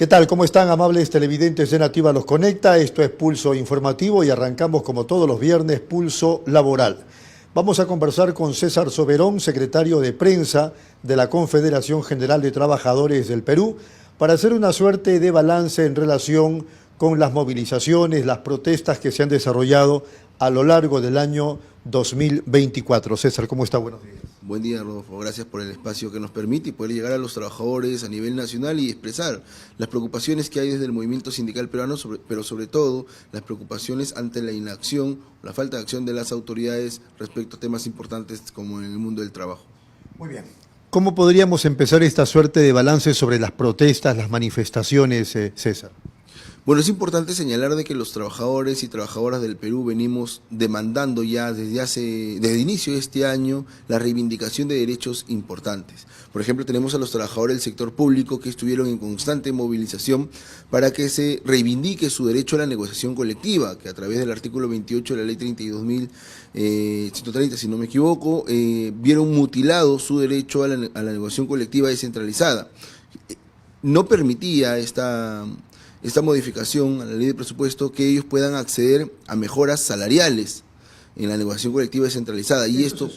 ¿Qué tal? ¿Cómo están, amables televidentes de Nativa Los Conecta? Esto es Pulso Informativo y arrancamos como todos los viernes Pulso Laboral. Vamos a conversar con César Soberón, secretario de prensa de la Confederación General de Trabajadores del Perú, para hacer una suerte de balance en relación con las movilizaciones, las protestas que se han desarrollado a lo largo del año 2024. César, ¿cómo está? Buenos días. Buen día, Rodolfo. Gracias por el espacio que nos permite y poder llegar a los trabajadores a nivel nacional y expresar las preocupaciones que hay desde el movimiento sindical peruano, pero sobre todo las preocupaciones ante la inacción, la falta de acción de las autoridades respecto a temas importantes como en el mundo del trabajo. Muy bien. ¿Cómo podríamos empezar esta suerte de balance sobre las protestas, las manifestaciones, César? Bueno, es importante señalar de que los trabajadores y trabajadoras del Perú venimos demandando ya desde inicio de este año la reivindicación de derechos importantes. Por ejemplo, tenemos a los trabajadores del sector público que estuvieron en constante movilización para que se reivindique su derecho a la negociación colectiva, que a través del artículo 28 de la ley 32.130, si no me equivoco, vieron mutilado su derecho a la negociación colectiva descentralizada. No permitía esta modificación a la ley de presupuesto que ellos puedan acceder a mejoras salariales en la negociación colectiva descentralizada. Y esto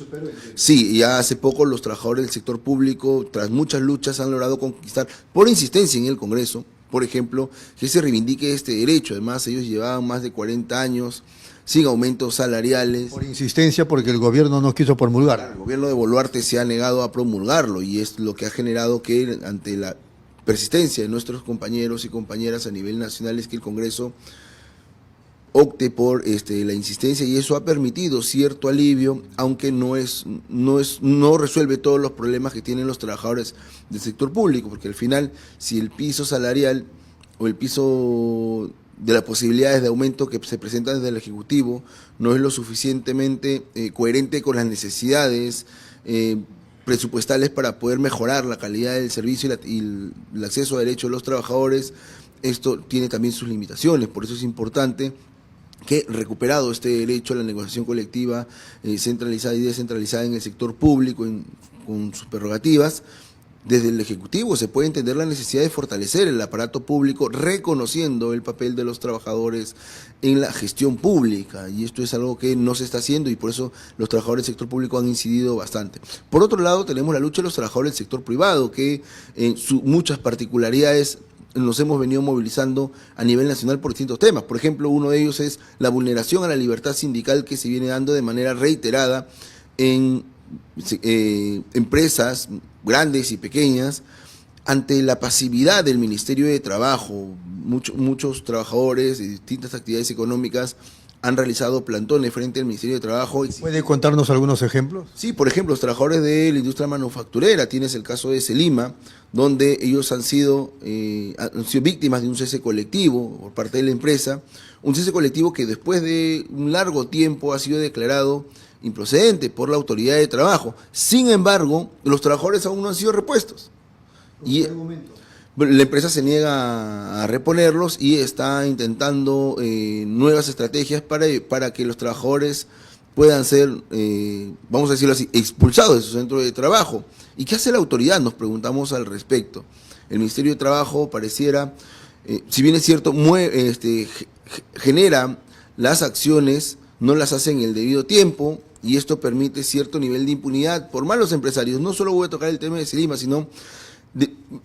sí, ya hace poco los trabajadores del sector público, tras muchas luchas, han logrado conquistar, por insistencia en el Congreso, por ejemplo, que se reivindique este derecho. Además, ellos llevaban más de 40 años sin aumentos salariales. Por insistencia, porque el gobierno no quiso promulgar. El gobierno de Boluarte se ha negado a promulgarlo y es lo que ha generado que ante la persistencia de nuestros compañeros y compañeras a nivel nacional es que el Congreso opte por la insistencia, y eso ha permitido cierto alivio, aunque no resuelve todos los problemas que tienen los trabajadores del sector público, porque al final, si el piso salarial o el piso de las posibilidades de aumento que se presentan desde el Ejecutivo no es lo suficientemente coherente con las necesidades presupuestales para poder mejorar la calidad del servicio y el acceso a derechos de los trabajadores, esto tiene también sus limitaciones. Por eso es importante que, recuperado este derecho a la negociación colectiva centralizada y descentralizada en el sector público, con sus prerrogativas, desde el Ejecutivo se puede entender la necesidad de fortalecer el aparato público, reconociendo el papel de los trabajadores en la gestión pública, y esto es algo que no se está haciendo, y por eso los trabajadores del sector público han incidido bastante. Por otro lado, tenemos la lucha de los trabajadores del sector privado, que en muchas particularidades nos hemos venido movilizando a nivel nacional por distintos temas. Por ejemplo, uno de ellos es la vulneración a la libertad sindical que se viene dando de manera reiterada en empresas grandes y pequeñas, ante la pasividad del Ministerio de Trabajo. Muchos trabajadores de distintas actividades económicas han realizado plantones frente al Ministerio de Trabajo. ¿Puede contarnos algunos ejemplos? Sí, por ejemplo, los trabajadores de la industria manufacturera. Tienes el caso de Celima, donde ellos han sido víctimas de un cese colectivo por parte de la empresa, un cese colectivo que después de un largo tiempo ha sido declarado improcedente por la autoridad de trabajo. Sin embargo, los trabajadores aún no han sido repuestos. Y la empresa se niega a reponerlos y está intentando nuevas estrategias para que los trabajadores puedan ser, vamos a decirlo así, expulsados de su centro de trabajo. ¿Y qué hace la autoridad? Nos preguntamos al respecto. El Ministerio de Trabajo pareciera, si bien es cierto, genera las acciones, no las hace en el debido tiempo, y esto permite cierto nivel de impunidad por malos empresarios. No solo voy a tocar el tema de Celima, sino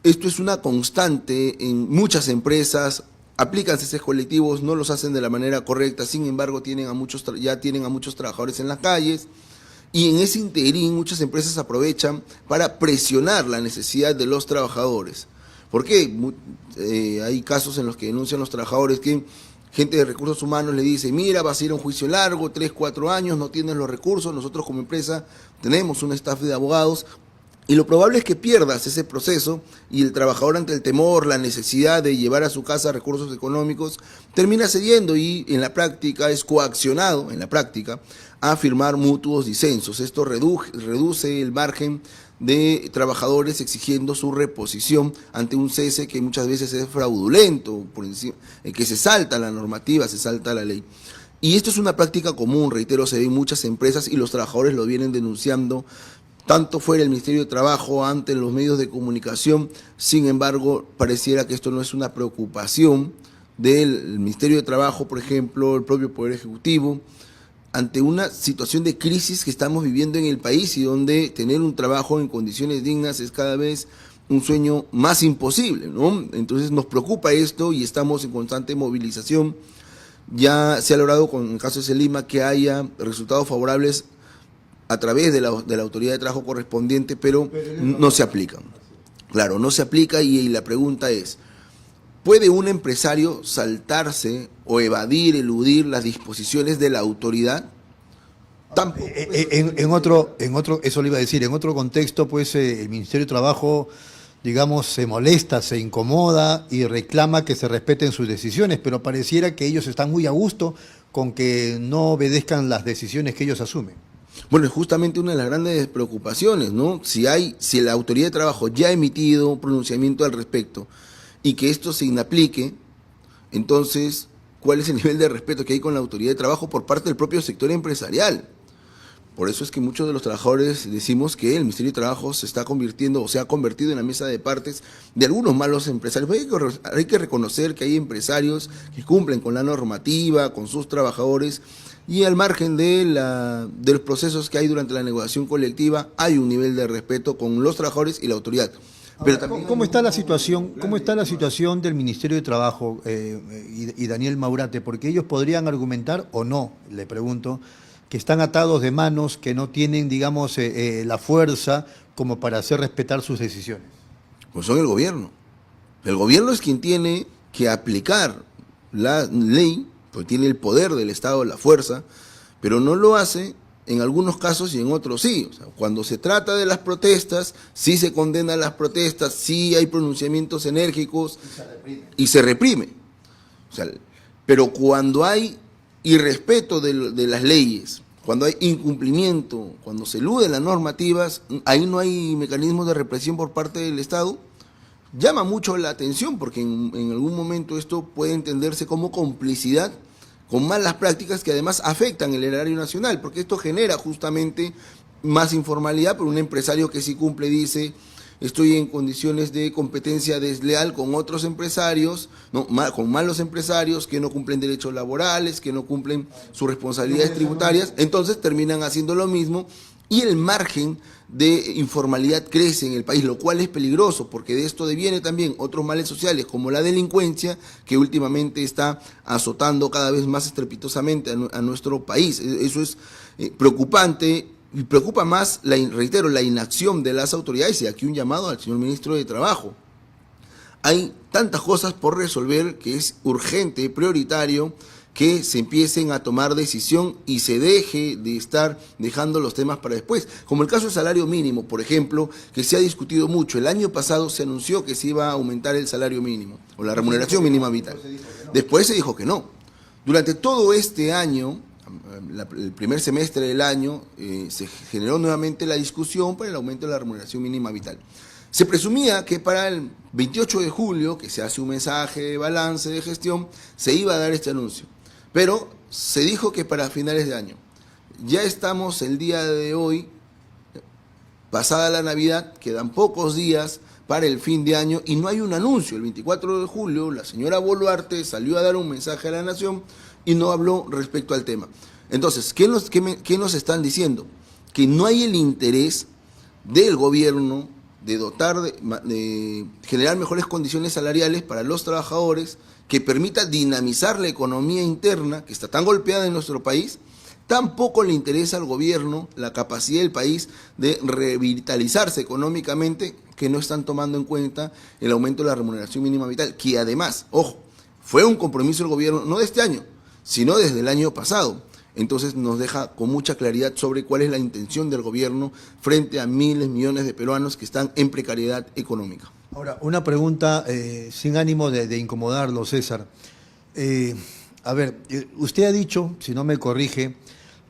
esto es una constante en muchas empresas. Aplican ceses colectivos, no los hacen de la manera correcta, sin embargo ya tienen a muchos trabajadores en las calles, y en ese interín muchas empresas aprovechan para presionar la necesidad de los trabajadores. ¿Por qué? Hay casos en los que denuncian los trabajadores que gente de recursos humanos le dice: mira, vas a ir a un juicio largo, 3, 4 años, no tienes los recursos, nosotros como empresa tenemos un staff de abogados, y lo probable es que pierdas ese proceso, y el trabajador, ante el temor, la necesidad de llevar a su casa recursos económicos, termina cediendo y en la práctica es coaccionado, a firmar mutuos disensos. Esto reduce el margen de trabajadores exigiendo su reposición ante un cese que muchas veces es fraudulento, que se salta la normativa, se salta la ley. Y esto es una práctica común, reitero, se ve en muchas empresas y los trabajadores lo vienen denunciando tanto fuera el Ministerio de Trabajo, ante los medios de comunicación. Sin embargo, pareciera que esto no es una preocupación del Ministerio de Trabajo, por ejemplo, el propio Poder Ejecutivo, ante una situación de crisis que estamos viviendo en el país y donde tener un trabajo en condiciones dignas es cada vez un sueño más imposible, ¿no? Entonces nos preocupa esto y estamos en constante movilización. Ya se ha logrado con el caso de Selima que haya resultados favorables a través de la autoridad de trabajo correspondiente, pero no se aplican. Claro, no se aplica y la pregunta es, ¿puede un empresario saltarse o evadir, eludir las disposiciones de la autoridad? Tampoco. Eso le iba a decir, en otro contexto, pues el Ministerio de Trabajo, digamos, se molesta, se incomoda y reclama que se respeten sus decisiones, pero pareciera que ellos están muy a gusto con que no obedezcan las decisiones que ellos asumen. Bueno, es justamente una de las grandes preocupaciones, ¿no? Si la autoridad de trabajo ya ha emitido un pronunciamiento al respecto y que esto se inaplique, entonces, ¿cuál es el nivel de respeto que hay con la autoridad de trabajo por parte del propio sector empresarial? Por eso es que muchos de los trabajadores decimos que el Ministerio de Trabajo se está convirtiendo o se ha convertido en la mesa de partes de algunos malos empresarios. Hay que reconocer que hay empresarios que cumplen con la normativa, con sus trabajadores, y al margen de los procesos que hay durante la negociación colectiva, hay un nivel de respeto con los trabajadores y la autoridad. Pero también, ¿cómo está la situación del Ministerio de Trabajo y Daniel Maurate? Porque ellos podrían argumentar o no, le pregunto, que están atados de manos, que no tienen, digamos, la fuerza como para hacer respetar sus decisiones. Pues son el gobierno. El gobierno es quien tiene que aplicar la ley, pues tiene el poder del Estado, la fuerza, pero no lo hace en algunos casos y en otros sí. O sea, cuando se trata de las protestas, sí se condenan las protestas, sí hay pronunciamientos enérgicos y se reprime. O sea, pero cuando hay irrespeto de las leyes, cuando hay incumplimiento, cuando se eluden las normativas, ahí no hay mecanismos de represión por parte del Estado. Llama mucho la atención porque en algún momento esto puede entenderse como complicidad con malas prácticas que además afectan el erario nacional, porque esto genera justamente más informalidad, pero un empresario que sí cumple dice: estoy en condiciones de competencia desleal con otros empresarios, ¿no? Con malos empresarios que no cumplen derechos laborales, que no cumplen sus responsabilidades tributarias, entonces terminan haciendo lo mismo y el margen de informalidad crece en el país, lo cual es peligroso, porque de esto deviene también otros males sociales como la delincuencia, que últimamente está azotando cada vez más estrepitosamente a nuestro país. Eso es preocupante. Y preocupa más, reitero, la inacción de las autoridades, y aquí un llamado al señor ministro de Trabajo. Hay tantas cosas por resolver que es urgente, prioritario, que se empiecen a tomar decisión y se deje de estar dejando los temas para después. Como el caso del salario mínimo, por ejemplo, que se ha discutido mucho. El año pasado se anunció que se iba a aumentar el salario mínimo, o la remuneración mínima vital. Después se dijo que no. Durante todo este año, el primer semestre del año, se generó nuevamente la discusión por el aumento de la remuneración mínima vital. Se presumía que para el 28 de julio, que se hace un mensaje de balance de gestión, se iba a dar este anuncio. Pero se dijo que para finales de año. Ya estamos el día de hoy, pasada la Navidad, quedan pocos días para el fin de año y no hay un anuncio. El 24 de julio la señora Boluarte salió a dar un mensaje a la nación y no habló respecto al tema. Entonces, ¿qué nos están diciendo? Que no hay el interés del gobierno de dotar, de generar mejores condiciones salariales para los trabajadores, que permita dinamizar la economía interna, que está tan golpeada en nuestro país. Tampoco le interesa al gobierno la capacidad del país de revitalizarse económicamente, que no están tomando en cuenta el aumento de la remuneración mínima vital, que además, ojo, fue un compromiso del gobierno, no de este año, sino desde el año pasado. Entonces nos deja con mucha claridad sobre cuál es la intención del gobierno frente a miles, millones de peruanos que están en precariedad económica. Ahora, una pregunta sin ánimo de incomodarlo, César. Usted ha dicho, si no me corrige,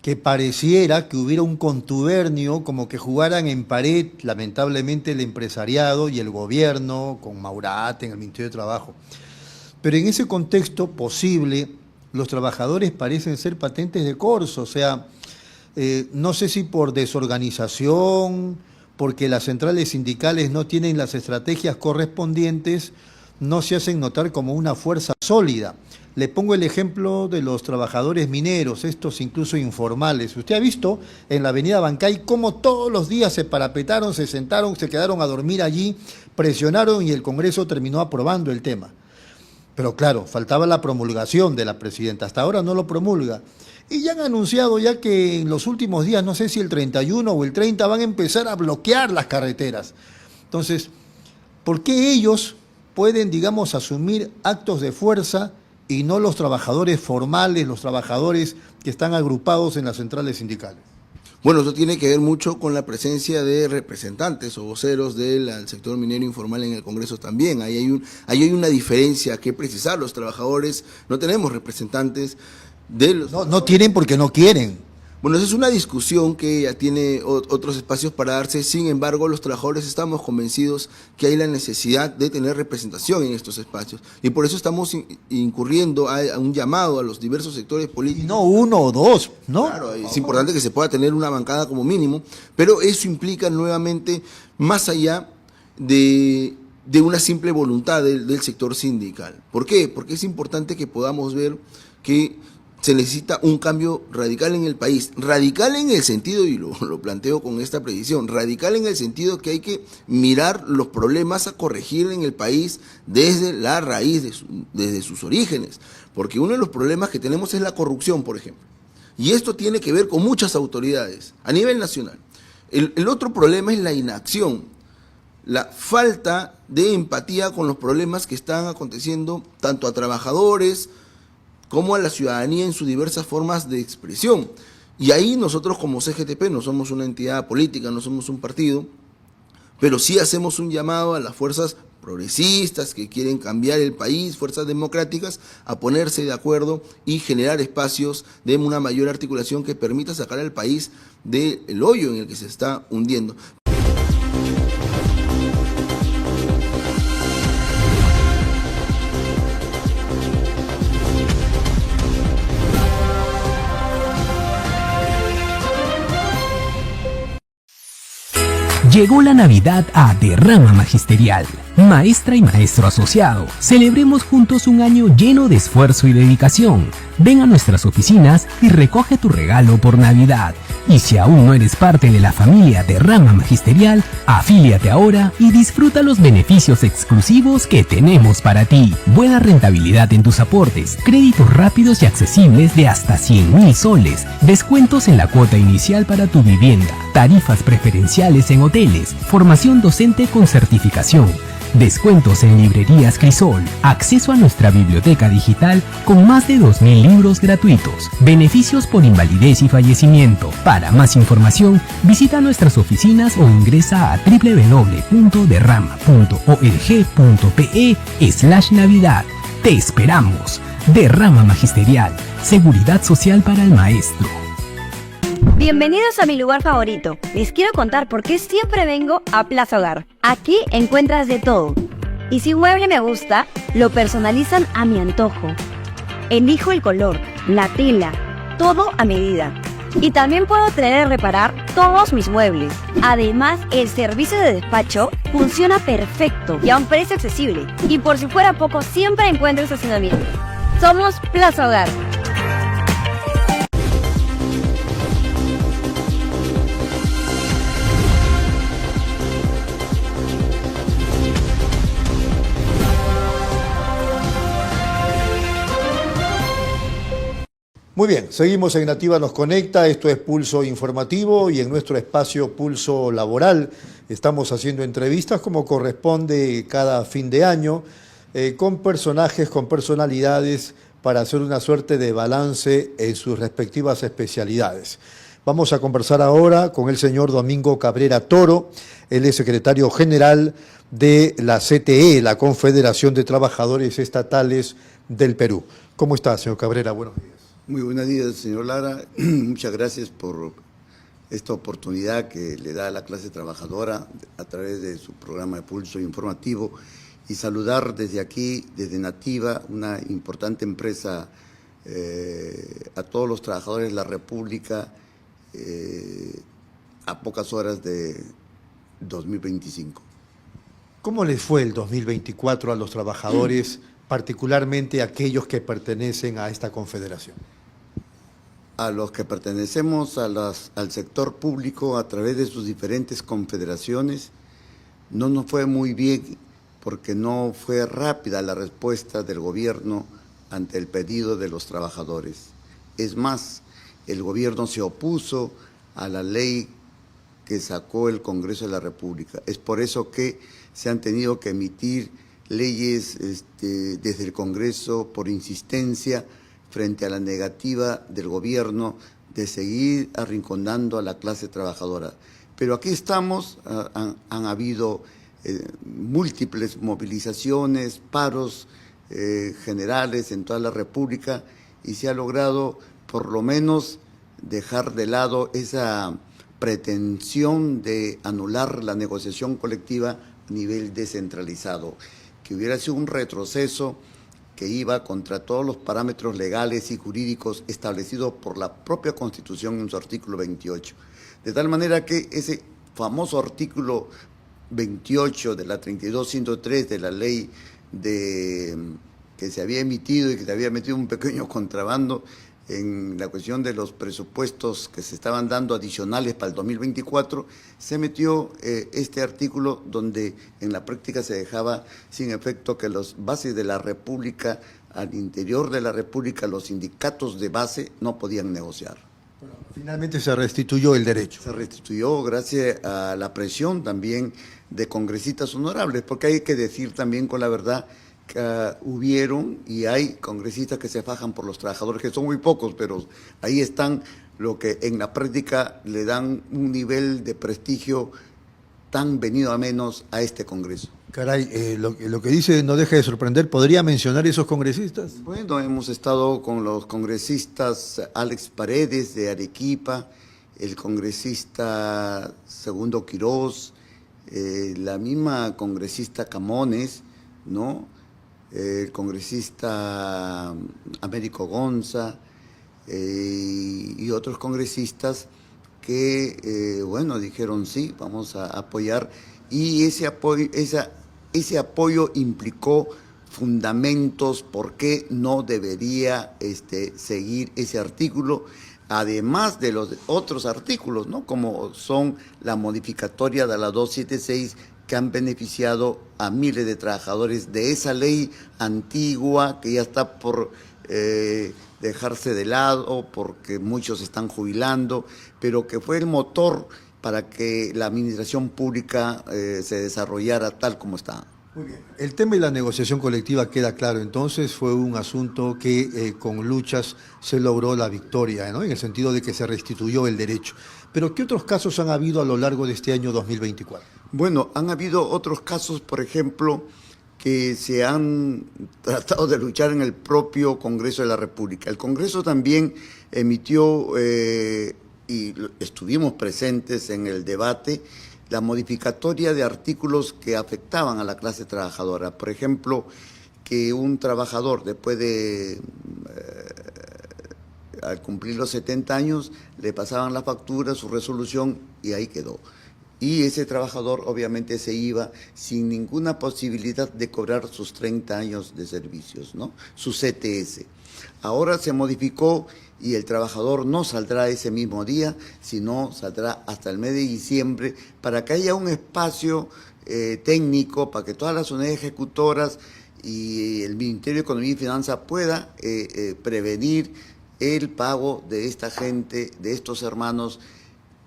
que pareciera que hubiera un contubernio, como que jugaran en pared, lamentablemente, el empresariado y el gobierno, con Maurate en el Ministerio de Trabajo. Pero en ese contexto posible, los trabajadores parecen ser patentes de corso, o sea, no sé si por desorganización, porque las centrales sindicales no tienen las estrategias correspondientes, no se hacen notar como una fuerza sólida. Le pongo el ejemplo de los trabajadores mineros, estos incluso informales. Usted ha visto en la avenida Bancay cómo todos los días se parapetaron, se sentaron, se quedaron a dormir allí, presionaron y el Congreso terminó aprobando el tema. Pero claro, faltaba la promulgación de la presidenta, hasta ahora no lo promulga. Y ya han anunciado ya que en los últimos días, no sé si el 31 o el 30, van a empezar a bloquear las carreteras. Entonces, ¿por qué ellos pueden, digamos, asumir actos de fuerza y no los trabajadores formales, los trabajadores que están agrupados en las centrales sindicales? Bueno, eso tiene que ver mucho con la presencia de representantes o voceros del sector minero informal en el Congreso también. Ahí hay una diferencia que precisar. Los trabajadores no tenemos representantes de los... No tienen porque no quieren. Bueno, esa es una discusión que ya tiene otros espacios para darse. Sin embargo, los trabajadores estamos convencidos que hay la necesidad de tener representación en estos espacios. Y por eso estamos incurriendo a un llamado a los diversos sectores políticos. Y no uno o dos, ¿no? Claro, es importante que se pueda tener una bancada como mínimo, pero eso implica nuevamente, más allá de una simple voluntad del sector sindical. ¿Por qué? Porque es importante que podamos ver que se necesita un cambio radical en el país, radical en el sentido, y lo planteo con esta precisión, radical en el sentido que hay que mirar los problemas a corregir en el país desde la raíz, desde sus orígenes, porque uno de los problemas que tenemos es la corrupción, por ejemplo, y esto tiene que ver con muchas autoridades a nivel nacional. El otro problema es la inacción, la falta de empatía con los problemas que están aconteciendo tanto a trabajadores como a la ciudadanía en sus diversas formas de expresión. Y ahí nosotros como CGTP no somos una entidad política, no somos un partido, pero sí hacemos un llamado a las fuerzas progresistas que quieren cambiar el país, fuerzas democráticas, a ponerse de acuerdo y generar espacios de una mayor articulación que permita sacar al país del hoyo en el que se está hundiendo. Llegó la Navidad a Derrama Magisterial. Maestra y maestro asociado, celebremos juntos un año lleno de esfuerzo y dedicación. Ven a nuestras oficinas y recoge tu regalo por Navidad. Y si aún no eres parte de la familia Derrama Magisterial, afíliate ahora y disfruta los beneficios exclusivos que tenemos para ti. Buena rentabilidad en tus aportes, créditos rápidos y accesibles de hasta 100.000 soles, descuentos en la cuota inicial para tu vivienda, tarifas preferenciales en hoteles, formación docente con certificación, descuentos en librerías Crisol, acceso a nuestra biblioteca digital con más de 2.000 libros gratuitos, beneficios por invalidez y fallecimiento. Para más información, visita nuestras oficinas o ingresa a www.derrama.org.pe/Navidad. Te esperamos. Derrama Magisterial, seguridad social para el maestro. Bienvenidos a mi lugar favorito. Les quiero contar por qué siempre vengo a Plaza Hogar. Aquí encuentras de todo. Y si un mueble me gusta, lo personalizan a mi antojo. Elijo el color, la tela, todo a medida. Y también puedo traer a reparar todos mis muebles. Además, el servicio de despacho funciona perfecto y a un precio accesible. Y por si fuera poco, siempre encuentro estacionamiento. Somos Plaza Hogar. Muy bien, seguimos en Nativa Nos Conecta, esto es Pulso Informativo y en nuestro espacio Pulso Laboral estamos haciendo entrevistas como corresponde cada fin de año con personajes, con personalidades para hacer una suerte de balance en sus respectivas especialidades. Vamos a conversar ahora con el señor Domingo Cabrera Toro, él es secretario general de la CTE, la Confederación de Trabajadores Estatales del Perú. ¿Cómo está, señor Cabrera? Buenos días. Muy buenos días, señor Lara. Muchas gracias por esta oportunidad que le da a la clase trabajadora a través de su programa de Pulso Informativo y saludar desde aquí, desde Nativa, una importante empresa, a todos los trabajadores de la República a pocas horas de 2025. ¿Cómo les fue el 2024 a los trabajadores, particularmente aquellos que pertenecen a esta confederación? A los que pertenecemos al sector público a través de sus diferentes confederaciones, no nos fue muy bien porque no fue rápida la respuesta del gobierno ante el pedido de los trabajadores. Es más, el gobierno se opuso a la ley que sacó el Congreso de la República. Es por eso que se han tenido que emitir leyes desde el Congreso por insistencia frente a la negativa del gobierno de seguir arrinconando a la clase trabajadora. Pero aquí estamos, han habido múltiples movilizaciones, paros generales en toda la República y se ha logrado por lo menos dejar de lado esa pretensión de anular la negociación colectiva a nivel descentralizado, que hubiera sido un retroceso que iba contra todos los parámetros legales y jurídicos establecidos por la propia Constitución en su artículo 28. De tal manera que ese famoso artículo 28 de la 32.103 de la ley que se había emitido y que se había metido un pequeño contrabando en la cuestión de los presupuestos que se estaban dando adicionales para el 2024, se metió este artículo donde en la práctica se dejaba sin efecto que las bases de la República, al interior de la República, los sindicatos de base no podían negociar. Bueno, finalmente se restituyó el derecho. Se restituyó gracias a la presión también de congresistas honorables, porque hay que decir también con la verdad que hubieron y hay congresistas que se fajan por los trabajadores, que son muy pocos, pero ahí están lo que en la práctica le dan un nivel de prestigio tan venido a menos a este Congreso. Caray, lo que dice no deja de sorprender. ¿Podría mencionar esos congresistas? Bueno, hemos estado con los congresistas Alex Paredes de Arequipa, el congresista Segundo Quirós, la misma congresista Camones, ¿no? El congresista Américo Gonza y otros congresistas que, bueno, dijeron sí, vamos a apoyar, y ese apoyo implicó fundamentos por qué no debería seguir ese artículo, además de los otros artículos, ¿no? Como son la modificatoria de la 276, que han beneficiado a miles de trabajadores de esa ley antigua que ya está por dejarse de lado porque muchos están jubilando, pero que fue el motor para que la administración pública se desarrollara tal como está. Muy bien. El tema de la negociación colectiva queda claro, entonces fue un asunto que con luchas se logró la victoria, ¿no? En el sentido de que se restituyó el derecho. Pero ¿qué otros casos han habido a lo largo de este año 2024? Bueno, han habido otros casos, por ejemplo, que se han tratado de luchar en el propio Congreso de la República. El Congreso también emitió, y estuvimos presentes en el debate, la modificatoria de artículos que afectaban a la clase trabajadora. Por ejemplo, que un trabajador después de al cumplir los 70 años le pasaban la factura, su resolución y ahí quedó. Y ese trabajador obviamente se iba sin ninguna posibilidad de cobrar sus 30 años de servicios, ¿no? Su CTS. Ahora se modificó y el trabajador no saldrá ese mismo día, sino saldrá hasta el mes de diciembre para que haya un espacio técnico para que todas las unidades ejecutoras y el Ministerio de Economía y Finanzas pueda prevenir el pago de esta gente, de estos hermanos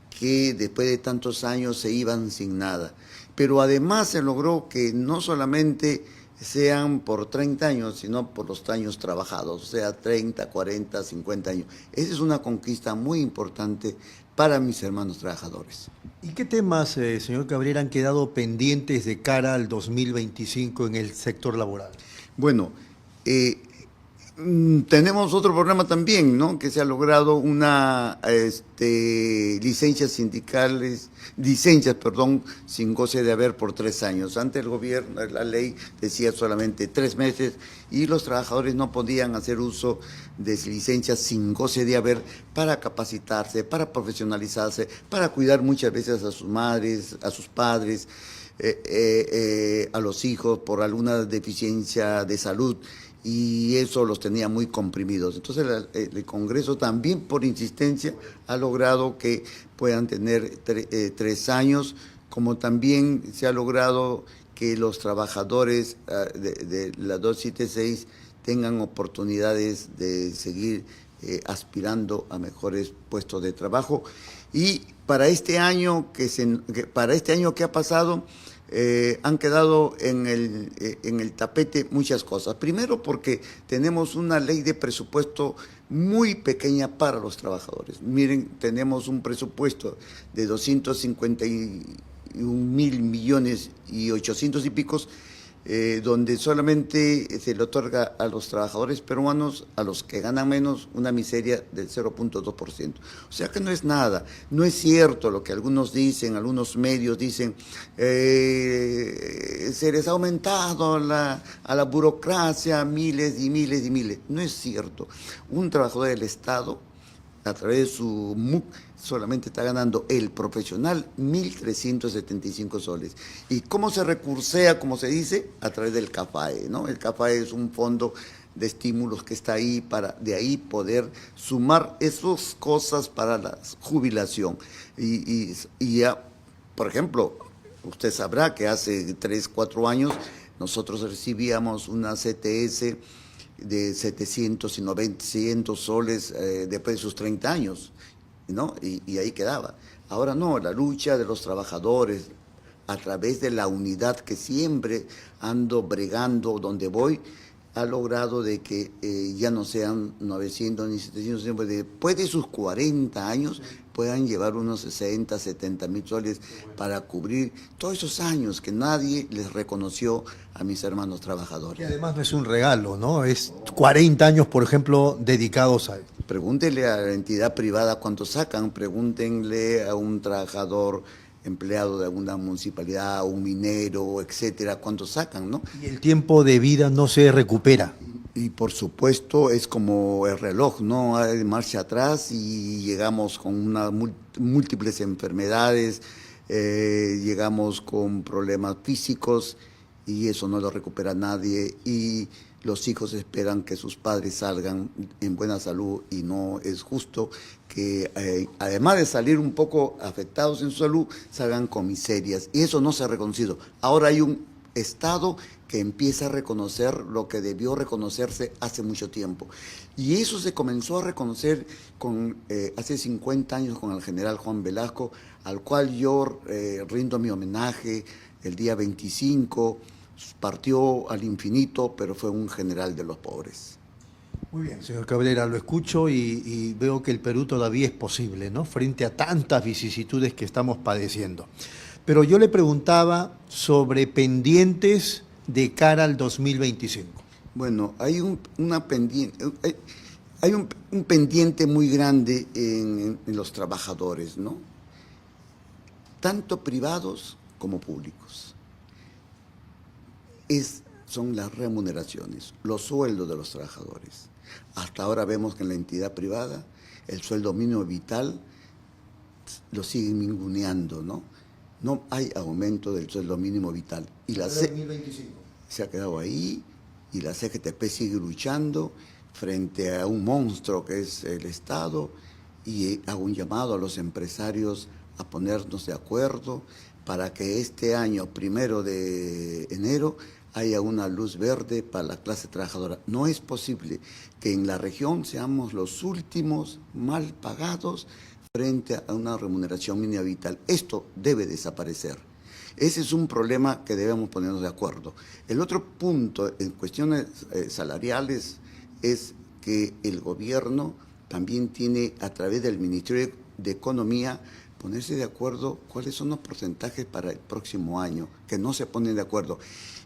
que después de tantos años se iban sin nada. Pero además se logró que no solamente sean por 30 años, sino por los años trabajados, o sea, 30, 40, 50 años. Esa es una conquista muy importante para mis hermanos trabajadores. ¿Y qué temas, señor Cabrera, han quedado pendientes de cara al 2025 en el sector laboral? Bueno, Tenemos otro problema también, ¿no? Que se ha logrado una licencias, sin goce de haber por 3 años. Antes el gobierno, la ley decía solamente 3 meses y los trabajadores no podían hacer uso de licencias sin goce de haber para capacitarse, para profesionalizarse, para cuidar muchas veces a sus madres, a sus padres, a los hijos por alguna deficiencia de salud. Y eso los tenía muy comprimidos. Entonces el Congreso también por insistencia ha logrado que puedan tener 3 años, como también se ha logrado que los trabajadores de la 276 tengan oportunidades de seguir aspirando a mejores puestos de trabajo. Y para este año que ha pasado, han quedado en el tapete muchas cosas. Primero porque tenemos una ley de presupuesto muy pequeña para los trabajadores. Miren, tenemos un presupuesto de 251.800.000 y picos, donde solamente se le otorga a los trabajadores peruanos, a los que ganan menos, una miseria del 0.2%. O sea que no es nada. No es cierto lo que algunos dicen, algunos medios dicen, se les ha aumentado a la burocracia miles y miles y miles. No es cierto. Un trabajador del Estado, a través de su MUC, solamente está ganando el profesional 1.375 soles. ¿Y cómo se recursea, como se dice? A través del CAFAE, ¿no? El CAFAE es un fondo de estímulos que está ahí para de ahí poder sumar esas cosas para la jubilación. Y ya, por ejemplo, usted sabrá que hace 3, 4 años nosotros recibíamos una CTS de 700 y 900 soles después de sus 30 años, ¿no? Y ahí quedaba. Ahora no, la lucha de los trabajadores a través de la unidad que siempre ando bregando donde voy, ha logrado de que ya no sean 900 ni 700, sino después de sus 40 años puedan llevar unos 60, 70 mil soles para cubrir todos esos años que nadie les reconoció a mis hermanos trabajadores. Y además no es un regalo, ¿no? Es 40 años, por ejemplo, dedicados a... Pregúntele a la entidad privada cuánto sacan, pregúntenle a un trabajador empleado de alguna municipalidad, un minero, etcétera, cuánto sacan, ¿no? Y el tiempo de vida no se recupera. Y por supuesto es como el reloj, ¿no? Hay marcha atrás y llegamos con múltiples enfermedades, llegamos con problemas físicos y eso no lo recupera nadie y los hijos esperan que sus padres salgan en buena salud y no es justo que además de salir un poco afectados en su salud, salgan con miserias y eso no se ha reconocido. Ahora hay un Estado que empieza a reconocer lo que debió reconocerse hace mucho tiempo. Y eso se comenzó a reconocer hace 50 años con el general Juan Velasco, al cual yo rindo mi homenaje el día 25, partió al infinito, pero fue un general de los pobres. Muy bien, señor Cabrera, lo escucho y veo que el Perú todavía es posible, ¿no? Frente a tantas vicisitudes que estamos padeciendo. Pero yo le preguntaba sobre pendientes de cara al 2025. Bueno, hay un pendiente muy grande en los trabajadores, ¿no? Tanto privados como públicos. Son las remuneraciones, los sueldos de los trabajadores. Hasta ahora vemos que en la entidad privada el sueldo mínimo vital lo siguen ninguneando, ¿no? No hay aumento del sueldo mínimo vital. Y la 2025. Se ha quedado ahí y la CGTP sigue luchando frente a un monstruo que es el Estado y hago un llamado a los empresarios a ponernos de acuerdo para que este año, 1 de enero, haya una luz verde para la clase trabajadora. No es posible que en la región seamos los últimos mal pagados frente a una remuneración mínima vital. Esto debe desaparecer. Ese es un problema que debemos ponernos de acuerdo. El otro punto en cuestiones salariales es que el gobierno también tiene, a través del Ministerio de Economía, ponerse de acuerdo cuáles son los porcentajes para el próximo año, que no se ponen de acuerdo.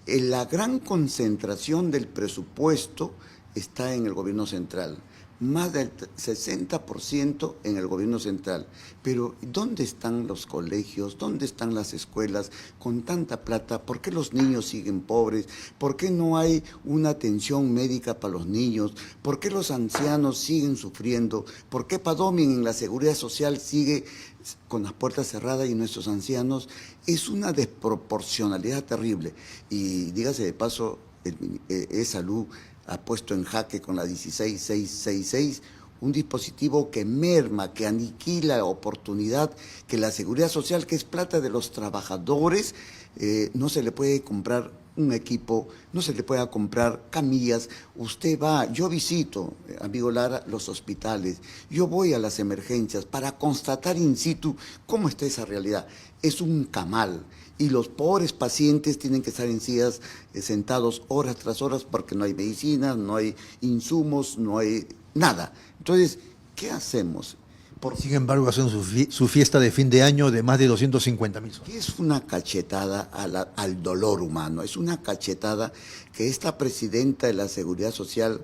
La gran concentración del presupuesto está en el gobierno central. Más del 60% en el gobierno central. Pero ¿dónde están los colegios? ¿Dónde están las escuelas con tanta plata? ¿Por qué los niños siguen pobres? ¿Por qué no hay una atención médica para los niños? ¿Por qué los ancianos siguen sufriendo? ¿Por qué Padomin en la seguridad social sigue con las puertas cerradas y nuestros ancianos? Es una desproporcionalidad terrible. Y dígase de paso, Salud ha puesto en jaque con la 16666 un dispositivo que merma, que aniquila la oportunidad, que la seguridad social, que es plata de los trabajadores, no se le puede comprar un equipo, no se le puede comprar camillas. Usted va, yo visito, amigo Lara, los hospitales, yo voy a las emergencias para constatar in situ cómo está esa realidad. Es un camal. Y los pobres pacientes tienen que estar en sillas sentados horas tras horas porque no hay medicinas, no hay insumos, no hay nada. Entonces, ¿qué hacemos? Sin embargo, hacen su fiesta de fin de año de más de 250.000 soles. Es una cachetada al dolor humano, es una cachetada que esta presidenta de la Seguridad Social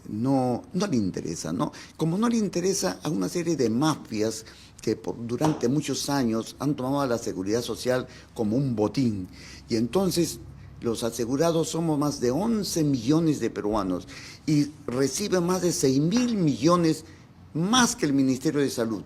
no le interesa, ¿no? Como no le interesa a una serie de mafias que durante muchos años han tomado a la seguridad social como un botín. Y entonces los asegurados somos más de 11 millones de peruanos y reciben más de 6.000 millones más que el Ministerio de Salud.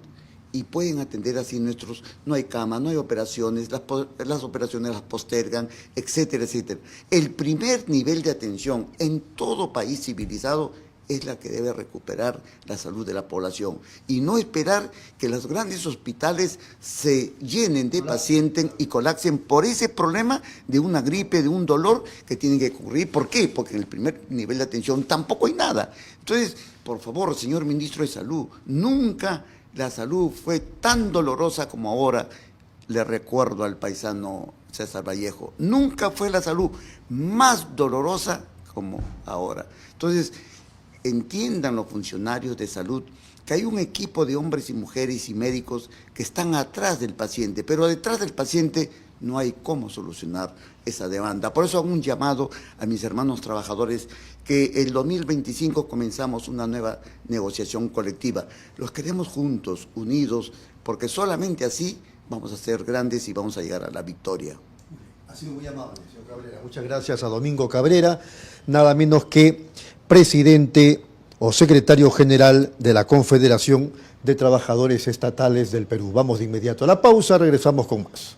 Y pueden atender así nuestros, no hay cama, no hay operaciones, las operaciones las postergan, etcétera, etcétera. El primer nivel de atención en todo país civilizado es la que debe recuperar la salud de la población y no esperar que los grandes hospitales se llenen de pacientes y colapsen por ese problema de una gripe, de un dolor que tiene que ocurrir. ¿Por qué? Porque en el primer nivel de atención tampoco hay nada. Entonces, por favor, señor ministro de Salud, nunca la salud fue tan dolorosa como ahora. Le recuerdo al paisano César Vallejo, nunca fue la salud más dolorosa como ahora. Entonces, entiendan los funcionarios de salud que hay un equipo de hombres y mujeres y médicos que están atrás del paciente, pero detrás del paciente no hay cómo solucionar esa demanda. Por eso hago un llamado a mis hermanos trabajadores que el 2025 comenzamos una nueva negociación colectiva. Los queremos juntos, unidos, porque solamente así vamos a ser grandes y vamos a llegar a la victoria. Ha sido muy amable, señor Cabrera. Muchas gracias a Domingo Cabrera, nada menos que presidente o secretario general de la Confederación de Trabajadores Estatales del Perú. Vamos de inmediato a la pausa, regresamos con más.